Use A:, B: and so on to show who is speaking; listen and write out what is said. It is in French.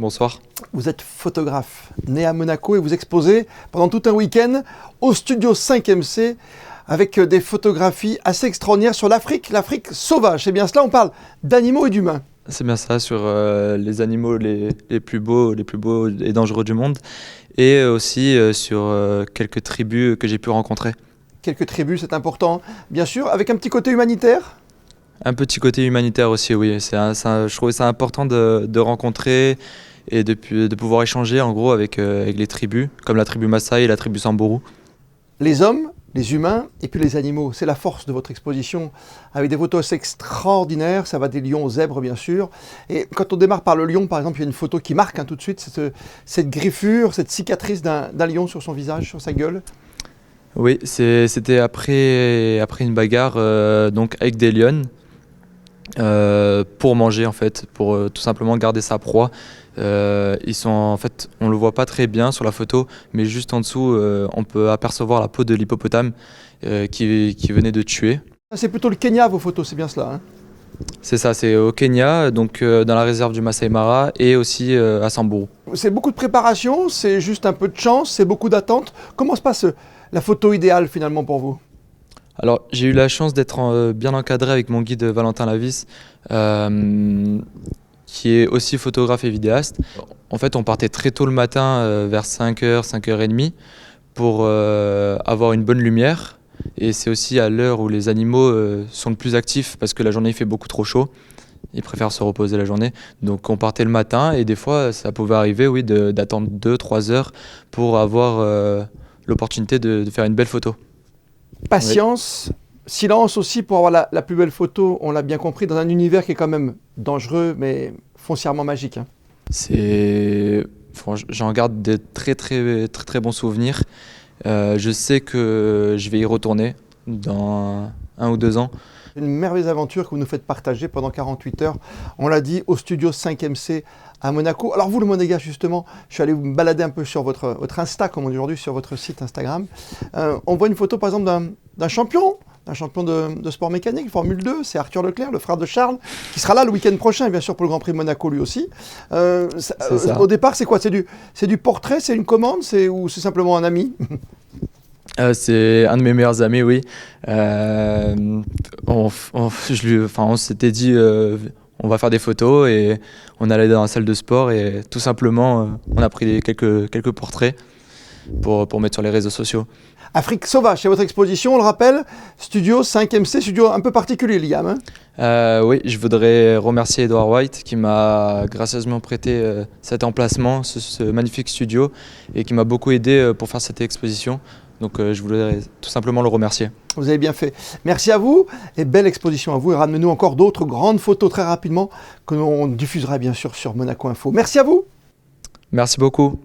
A: Bonsoir.
B: Vous êtes photographe, né à Monaco et vous exposez pendant tout un week-end au studio 5MC avec des photographies assez extraordinaires sur l'Afrique sauvage. C'est bien cela, on parle d'animaux et d'humains.
A: C'est bien ça, sur les animaux les plus beaux et dangereux du monde, et aussi sur quelques tribus que j'ai pu rencontrer.
B: Quelques tribus, c'est important, bien sûr, avec un petit côté humanitaire.
A: Un petit côté humanitaire aussi, oui. Je trouvais ça important de rencontrer et de pouvoir échanger en gros avec les tribus, comme la tribu Maasai et la tribu Samburu.
B: Les hommes, les humains et puis les animaux, c'est la force de votre exposition, avec des photos assez extraordinaires, ça va des lions aux zèbres bien sûr. Et quand on démarre par le lion, par exemple, il y a une photo qui marque tout de suite, cette griffure, cette cicatrice d'un lion sur son visage, sur sa gueule.
A: Oui, c'était après une bagarre donc avec des lionnes. Pour manger en fait, pour tout simplement garder sa proie. Ils sont en fait, on le voit pas très bien sur la photo, mais juste en dessous, on peut apercevoir la peau de l'hippopotame qui venait de tuer.
B: C'est plutôt le Kenya vos photos, c'est bien cela hein?
A: C'est ça, c'est au Kenya, donc dans la réserve du Masai Mara et aussi à Samburu.
B: C'est beaucoup de préparation, c'est juste un peu de chance, c'est beaucoup d'attente. Comment se passe la photo idéale finalement pour vous ?
A: Alors, j'ai eu la chance d'être bien encadré avec mon guide Valentin Lavis, qui est aussi photographe et vidéaste. En fait, on partait très tôt le matin, vers 5h, 5h30, pour avoir une bonne lumière. Et c'est aussi à l'heure où les animaux sont le plus actifs, parce que la journée il fait beaucoup trop chaud. Ils préfèrent se reposer la journée. Donc on partait le matin, et des fois, ça pouvait arriver oui, d'attendre 2-3 heures pour avoir l'opportunité de faire une belle photo.
B: Patience, oui. Silence aussi pour avoir la plus belle photo, on l'a bien compris, dans un univers qui est quand même dangereux, mais foncièrement magique. Hein.
A: J'en garde de très bons souvenirs. Je sais que je vais y retourner dans 1 ou 2 ans.
B: Une merveilleuse aventure que vous nous faites partager pendant 48 heures, on l'a dit, au studio 5MC à Monaco. Alors vous, le Monégasque, justement, je suis allé me balader un peu sur votre Insta, comme on dit aujourd'hui, sur votre site Instagram. On voit une photo, par exemple, d'un champion de sport mécanique, Formule 2, c'est Arthur Leclerc, le frère de Charles, qui sera là le week-end prochain, bien sûr, pour le Grand Prix de Monaco, lui aussi. Au départ, c'est quoi? C'est du portrait, c'est une commande, ou c'est simplement un ami?
A: C'est un de mes meilleurs amis, oui. On s'était dit, on va faire des photos et on allait dans la salle de sport et tout simplement, on a pris quelques portraits pour mettre sur les réseaux sociaux.
B: Afrique sauvage, c'est votre exposition, on le rappelle, studio 5MC, studio un peu particulier, Liam. Hein
A: oui, je voudrais remercier Edouard White qui m'a gracieusement prêté cet emplacement, ce magnifique studio et qui m'a beaucoup aidé pour faire cette exposition. Donc je voulais tout simplement le remercier.
B: Vous avez bien fait. Merci à vous et belle exposition à vous. Et ramenez-nous encore d'autres grandes photos très rapidement que l'on diffusera bien sûr sur Monaco Info. Merci à vous.
A: Merci beaucoup.